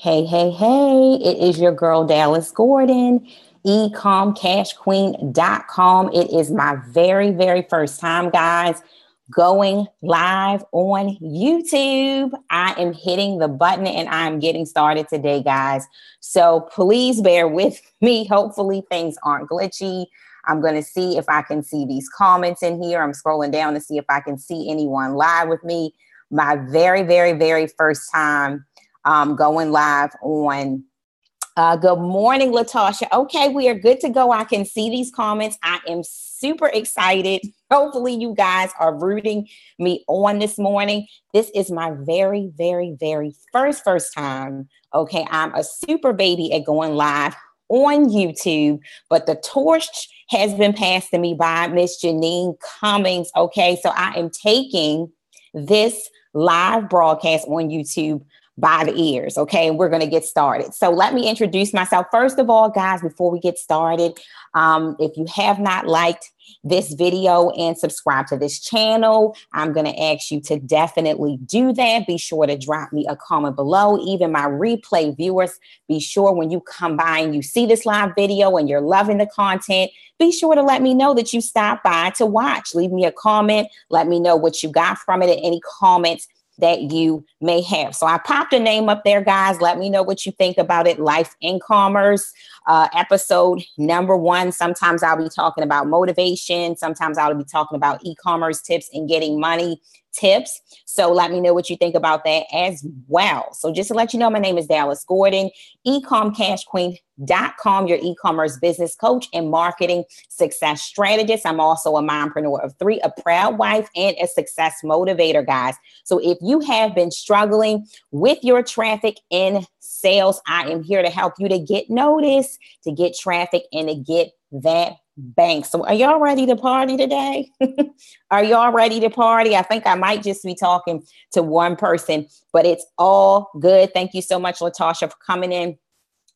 Hey, hey, hey, it is your girl, Dallas Gordon, eComm It is my very first time, guys, going live on YouTube. I am hitting the button and I'm getting started today, guys. So please bear with me. Hopefully things aren't glitchy. I'm going to see if I can see these comments in here. I'm scrolling down to see if I can see anyone live with me. My very first time going live on. Good morning, Latasha. Okay, we are good to go. I can see these comments. I am super excited. Hopefully you guys are rooting me on this morning. This is my very first time. Okay, I'm a super baby at going live on YouTube, but the torch has been passed to me by Miss Janine Cummings. Okay, so I am taking this live broadcast on YouTube by the ears. Okay. And we're going to get started. So let me introduce myself. First of all, guys, before we get started, if you have not liked this video and subscribe to this channel, I'm going to ask you to definitely do that. Be sure to drop me a comment below. Even my replay viewers, be sure when you come by and you see this live video and you're loving the content, be sure to let me know that you stopped by to watch. Leave me a comment. Let me know what you got from it and any comments that you may have. So I popped a name up there, guys. Let me know what you think about it. Life in Commerce, episode number 1. Sometimes I'll be talking about motivation. Sometimes I'll be talking about e-commerce tips and getting money tips. So let me know what you think about that as well. So just to let you know, my name is Dallas Gordon, eCommCashQueen.com, your e-commerce business coach and marketing success strategist. I'm also a mompreneur of 3, a proud wife, and a success motivator, guys. So if you have been struggling with your traffic and sales, I am here to help you to get noticed, to get traffic, and to get that bank. So are y'all ready to party today? Are y'all ready to party? I think I might just be talking to one person, but it's all good. Thank you so much, Latasha, for coming in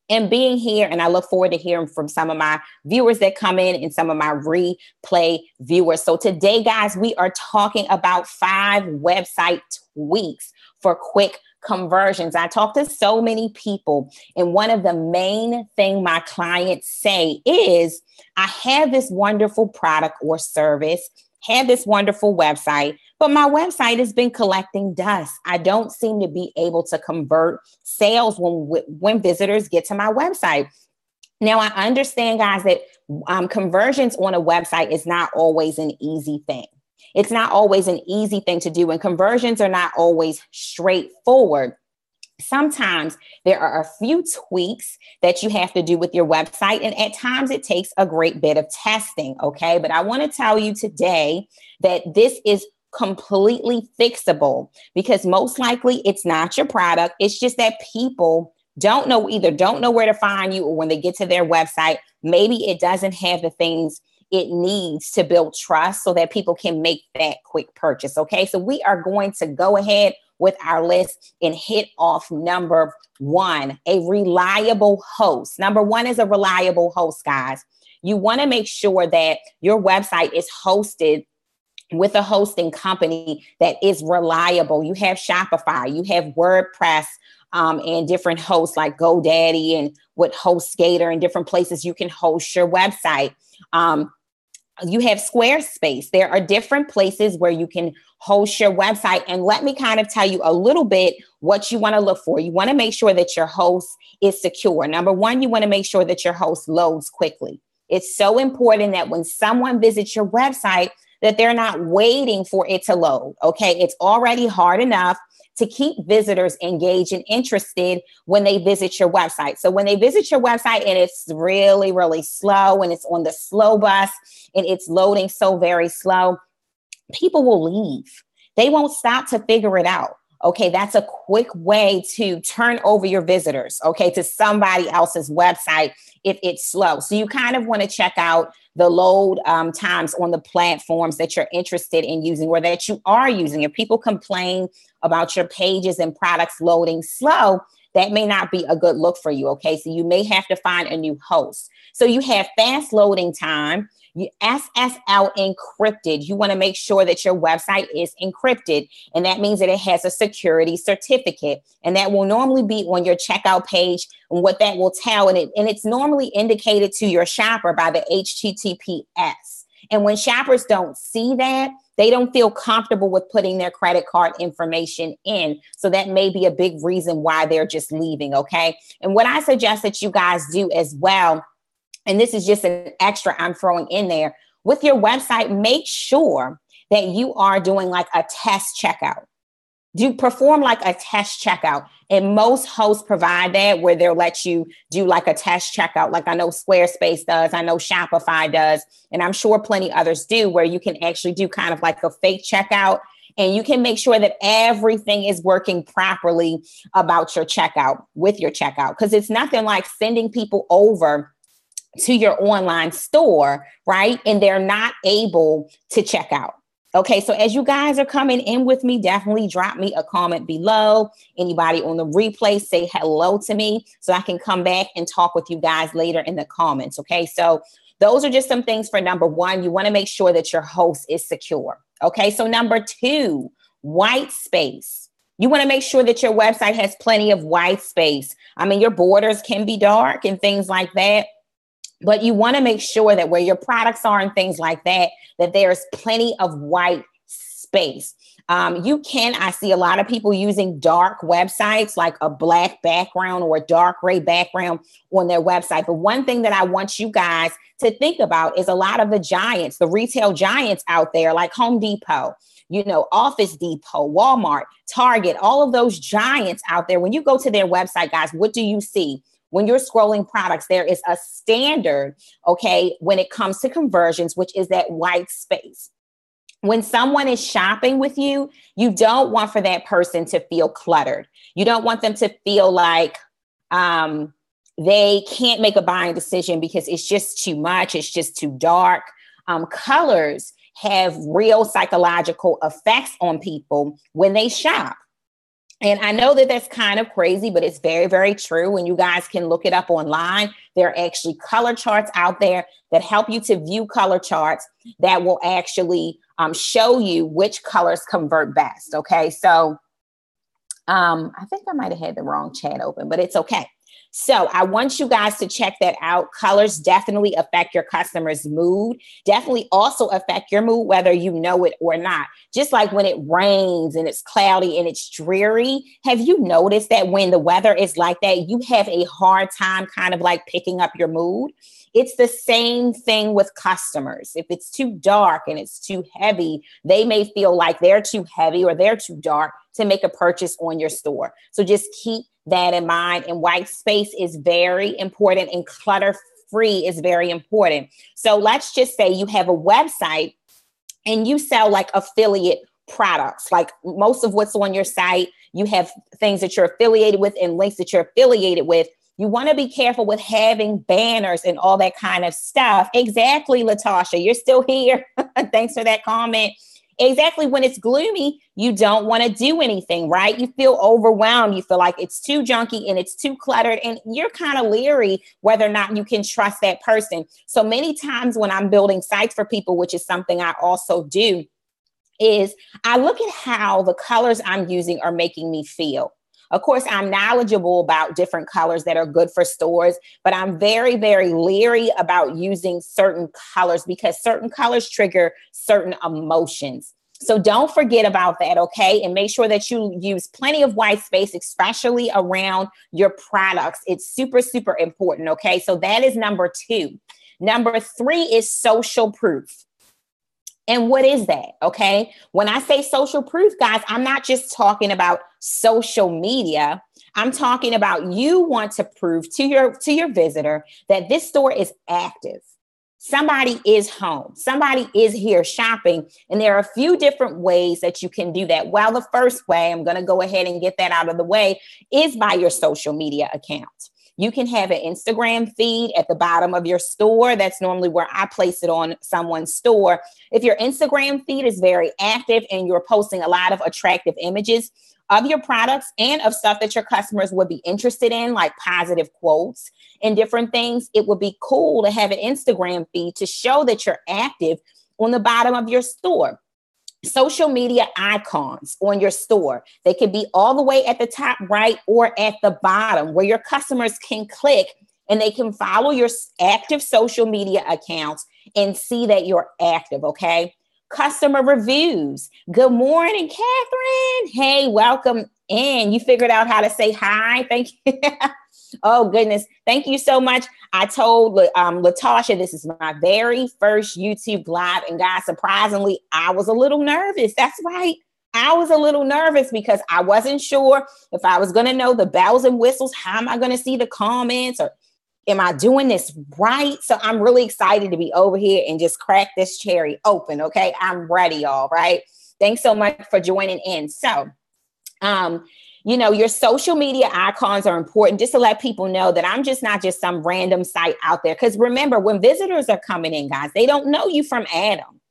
and being here. And I look forward to hearing from some of my viewers that come in and some of my replay viewers. So today, guys, we are talking about 5 website tweaks for quick conversions. I talk to so many people, and one of the main thing my clients say is, I have this wonderful product or service, have this wonderful website, but my website has been collecting dust. I don't seem to be able to convert sales when visitors get to my website. Now, I understand, guys, that conversions on a website is not always an easy thing. It's not always an easy thing to do, and conversions are not always straightforward. Sometimes there are a few tweaks that you have to do with your website, and at times it takes a great bit of testing, okay? But I want to tell you today that this is completely fixable, because most likely it's not your product. It's just that people don't know where to find you, or when they get to their website, maybe it doesn't have the things it needs to build trust so that people can make that quick purchase. Okay, so we are going to go ahead with our list and hit off number 1, a reliable host. Number 1 is a reliable host, guys. You want to make sure that your website is hosted with a hosting company that is reliable. You have Shopify, you have WordPress, and different hosts like GoDaddy and with HostGator and different places you can host your website. You have Squarespace. There are different places where you can host your website. And let me kind of tell you a little bit what you want to look for. You want to make sure that your host is secure. Number 1, you want to make sure that your host loads quickly. It's so important that when someone visits your website, that they're not waiting for it to load. Okay, it's already hard enough to keep visitors engaged and interested when they visit your website. So when they visit your website and it's really slow and it's on the slow bus and it's loading so very slow, people will leave. They won't stop to figure it out. Okay, that's a quick way to turn over your visitors, okay, to somebody else's website if it's slow. So you kind of want to check out the load times on the platforms that you're interested in using or that you are using. If people complain about your pages and products loading slow, that may not be a good look for you, okay? So you may have to find a new host. So you have fast loading time. SSL encrypted. You want to make sure that your website is encrypted. And that means that it has a security certificate. And that will normally be on your checkout page. And what that will tell, and it's normally indicated to your shopper by the HTTPS. And when shoppers don't see that, they don't feel comfortable with putting their credit card information in. So that may be a big reason why they're just leaving, okay? And what I suggest that you guys do as well, and this is just an extra I'm throwing in there, with your website, make sure that you are doing like a test checkout. Perform like a test checkout. And most hosts provide that, where they'll let you do like a test checkout. Like I know Squarespace does, I know Shopify does, and I'm sure plenty others do, where you can actually do kind of like a fake checkout. And you can make sure that everything is working properly about your checkout, with your checkout. Because it's nothing like sending people over to your online store, right? And they're not able to check out. Okay, so as you guys are coming in with me, definitely drop me a comment below. Anybody on the replay, say hello to me so I can come back and talk with you guys later in the comments. Okay, so those are just some things for number one. You want to make sure that your host is secure. Okay, so number two, white space. You want to make sure that your website has plenty of white space. I mean, your borders can be dark and things like that. But you want to make sure that where your products are and things like that, that there's plenty of white space. I see a lot of people using dark websites, like a black background or a dark gray background on their website. But one thing that I want you guys to think about is a lot of the giants, the retail giants out there, like Home Depot, Office Depot, Walmart, Target, all of those giants out there. When you go to their website, guys, what do you see? When you're scrolling products, there is a standard, okay, when it comes to conversions, which is that white space. When someone is shopping with you, you don't want for that person to feel cluttered. You don't want them to feel like they can't make a buying decision because it's just too much. It's just too dark. Colors have real psychological effects on people when they shop. And I know that that's kind of crazy, but it's very, very true. And you guys can look it up online. There are actually color charts out there that help you to view color charts that will actually show you which colors convert best. Okay, so I think I might have had the wrong chat open, but it's okay. So I want you guys to check that out. Colors definitely affect your customer's mood, definitely also affect your mood, whether you know it or not. Just like when it rains and it's cloudy and it's dreary, have you noticed that when the weather is like that, you have a hard time kind of like picking up your mood? It's the same thing with customers. If it's too dark and it's too heavy, they may feel like they're too heavy or they're too dark to make a purchase on your store. So just keep that in mind. And white space is very important, and clutter-free is very important. So let's just say you have a website and you sell like affiliate products. Like most of what's on your site, you have things that you're affiliated with and links that you're affiliated with. You want to be careful with having banners and all that kind of stuff. Exactly, Latasha, you're still here. Thanks for that comment. Exactly. When it's gloomy, you don't want to do anything, right? You feel overwhelmed. You feel like it's too junky and it's too cluttered, and you're kind of leery whether or not you can trust that person. So many times when I'm building sites for people, which is something I also do, is I look at how the colors I'm using are making me feel. Of course, I'm knowledgeable about different colors that are good for stores, but I'm very, very leery about using certain colors because certain colors trigger certain emotions. So don't forget about that, okay? And make sure that you use plenty of white space, especially around your products. It's super, super important, okay? So that is number two. Number three is social proof. And what is that? Okay. When I say social proof, guys, I'm not just talking about social media. I'm talking about you want to prove to your visitor that this store is active. Somebody is home. Somebody is here shopping. And there are a few different ways that you can do that. Well, the first way, I'm going to go ahead and get that out of the way, is by your social media account. You can have an Instagram feed at the bottom of your store. That's normally where I place it on someone's store. If your Instagram feed is very active and you're posting a lot of attractive images, of your products and of stuff that your customers would be interested in, like positive quotes and different things, it would be cool to have an Instagram feed to show that you're active on the bottom of your store. Social media icons on your store. They can be all the way at the top right or at the bottom where your customers can click and they can follow your active social media accounts and see that you're active, okay? Customer reviews. Good morning, Catherine. Hey, welcome in. You figured out how to say hi. Thank you. Oh, goodness. Thank you so much. I told Latasha this is my very first YouTube live. And guys, surprisingly, I was a little nervous. That's right. I was a little nervous because I wasn't sure if I was going to know the bells and whistles. How am I going to see the comments? Or am I doing this right? So I'm really excited to be over here and just crack this cherry open. Okay. I'm ready, y'all. Right. Thanks so much for joining in. So, your social media icons are important just to let people know that I'm just not just some random site out there. Because remember, when visitors are coming in, guys, they don't know you from Adam.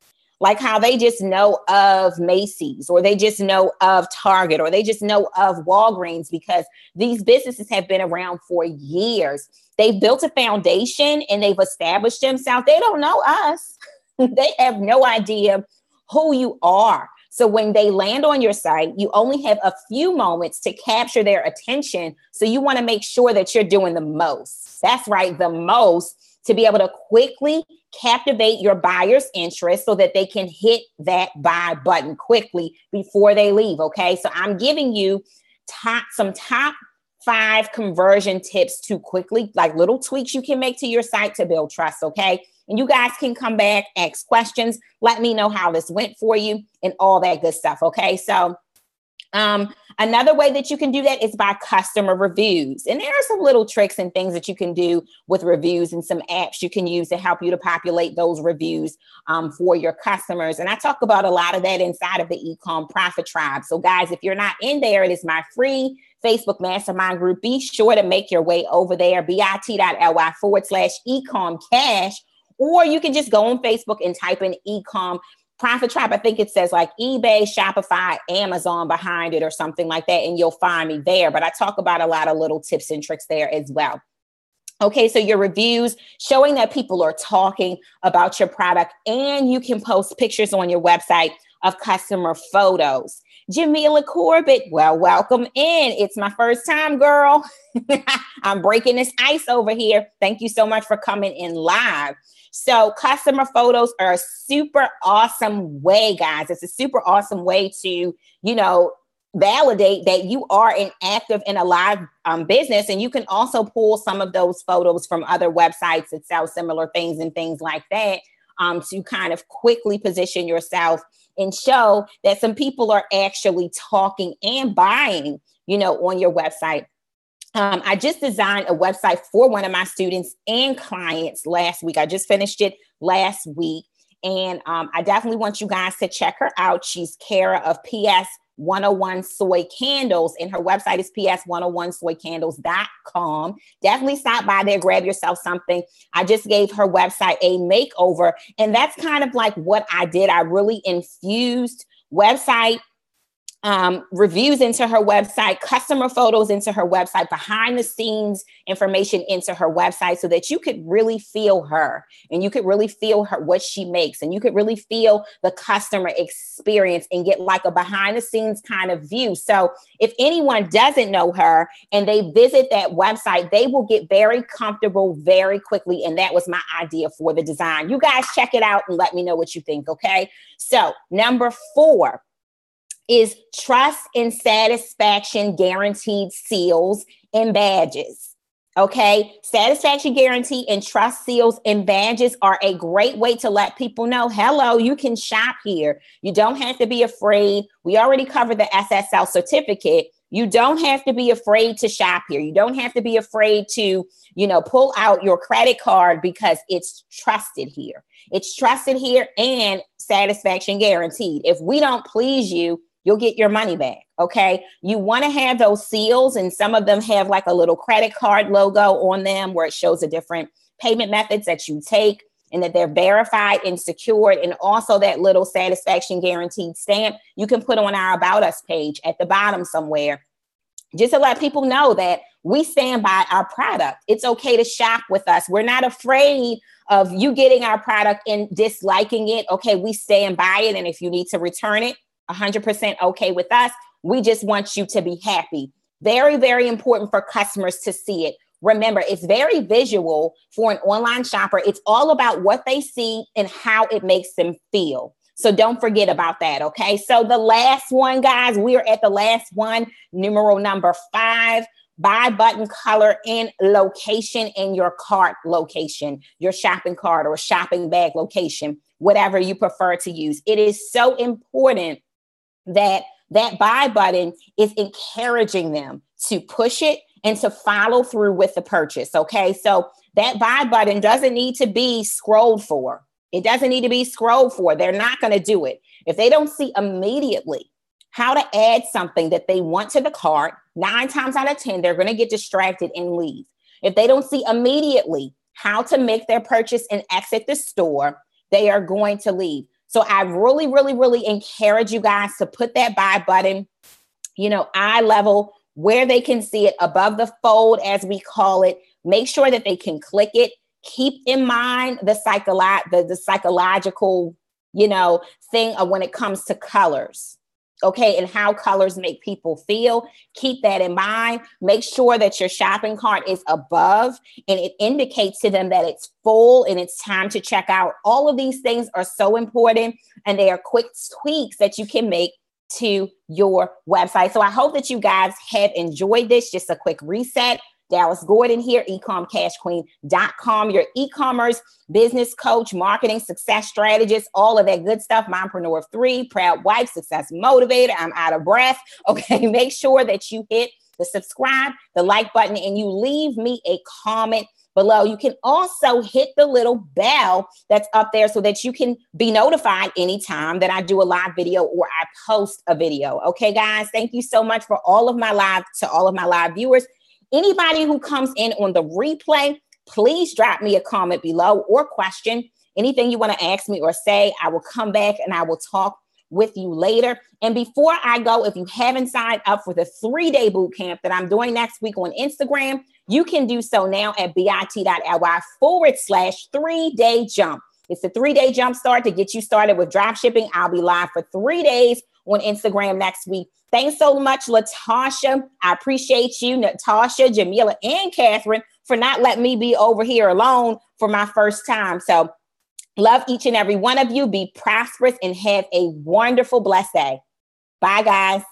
Like how they just know of Macy's or they just know of Target or they just know of Walgreens because these businesses have been around for years. They've built a foundation and they've established themselves. They don't know us. They have no idea who you are. So when they land on your site, you only have a few moments to capture their attention. So you want to make sure that you're doing the most. That's right, the most, to be able to quickly captivate your buyer's interest so that they can hit that buy button quickly before they leave. Okay, so I'm giving you some top 5 conversion tips to quickly, like little tweaks you can make to your site to build trust. Okay. And you guys can come back, ask questions, let me know how this went for you and all that good stuff. Okay. So another way that you can do that is by customer reviews. And there are some little tricks and things that you can do with reviews and some apps you can use to help you to populate those reviews for your customers. And I talk about a lot of that inside of the eComm Profit Tribe. So guys, if you're not in there, it is my free Facebook mastermind group. Be sure to make your way over there, bit.ly/eComm Cash. Or you can just go on Facebook and type in eComm Profit Tribe. I think it says like eBay, Shopify, Amazon behind it or something like that. And you'll find me there. But I talk about a lot of little tips and tricks there as well. Okay, so your reviews showing that people are talking about your product, and you can post pictures on your website of customer photos. Jamila Corbett, well, welcome in. It's my first time, girl. I'm breaking this ice over here. Thank you so much for coming in live. So customer photos are a super awesome way, guys. It's a super awesome way to, validate that you are an active and alive business. And you can also pull some of those photos from other websites that sell similar things and things like that to kind of quickly position yourself and show that some people are actually talking and buying, on your website. I just designed a website for one of my students and clients last week. I just finished it last week. And I definitely want you guys to check her out. She's Kara of PS 101 Soy Candles, and her website is ps101soycandles.com. Definitely stop by there, grab yourself something. I just gave her website a makeover, and that's kind of like what I did. I really infused website reviews into her website, customer photos into her website, behind the scenes information into her website so that you could really feel her and you could really feel her, what she makes, and you could really feel the customer experience and get like a behind the scenes kind of view. So if anyone doesn't know her and they visit that website, they will get very comfortable very quickly. And that was my idea for the design. You guys check it out and let me know what you think. Okay. So number 4 is trust and satisfaction guaranteed seals and badges. Okay. Satisfaction guarantee and trust seals and badges are a great way to let people know, hello, you can shop here. You don't have to be afraid. We already covered the SSL certificate. You don't have to be afraid to shop here. You don't have to be afraid to, pull out your credit card because it's trusted here. It's trusted here and satisfaction guaranteed. If we don't please you, you'll get your money back. Okay. You want to have those seals, and some of them have like a little credit card logo on them where it shows the different payment methods that you take. and that they're verified and secured. And also that little satisfaction guaranteed stamp you can put on our About Us page at the bottom somewhere, just to let people know that we stand by our product. It's okay to shop with us. We're not afraid of you getting our product and disliking it. Okay, we stand by it. And if you need to return it, 100% okay with us. We just want you to be happy. Very, very important for customers to see it. Remember, it's very visual for an online shopper. It's all about what they see and how it makes them feel. So don't forget about that, okay? So the last one, guys, we're at the last one, number 5, buy button color and location in your cart location, your shopping cart or shopping bag location, whatever you prefer to use. It is so important that that buy button is encouraging them to push it and to follow through with the purchase, okay? So that buy button doesn't need to be scrolled for. It doesn't need to be scrolled for. They're not going to do it. If they don't see immediately how to add something that they want to the cart, 9 times out of 10, they're going to get distracted and leave. If they don't see immediately how to make their purchase and exit the store, they are going to leave. So I really, really, really encourage you guys to put that buy button, eye level, where they can see it above the fold, as we call it. Make sure that they can click it. Keep in mind the psychological, thing of when it comes to colors, okay, and how colors make people feel. Keep that in mind. Make sure that your shopping cart is above and it indicates to them that it's full and it's time to check out. All of these things are so important, and they are quick tweaks that you can make to your website. So I hope that you guys have enjoyed this. Just a quick reset. Dallas Gordon here, eCommCashQueen.com, your e-commerce business coach, marketing success strategist, all of that good stuff. Mompreneur of 3, proud wife, success motivator. I'm out of breath. Okay, make sure that you hit the subscribe, the like button, and you leave me a comment below. You can also hit the little bell that's up there so that you can be notified anytime that I do a live video or I post a video. Okay, guys, thank you so much for all of my live viewers. Anybody who comes in on the replay, please drop me a comment below or question. Anything you want to ask me or say, I will come back and I will talk with you later. And before I go, if you haven't signed up for the 3-day boot camp that I'm doing next week on Instagram, you can do so now at bit.ly/3-day jump. It's a 3-day jump start to get you started with drop shipping. I'll be live for 3 days on Instagram next week. Thanks so much, Latasha. I appreciate you, Natasha, Jamila, and Catherine, for not letting me be over here alone for my first time. So love each and every one of you. Be prosperous and have a wonderful, blessed day. Bye, guys.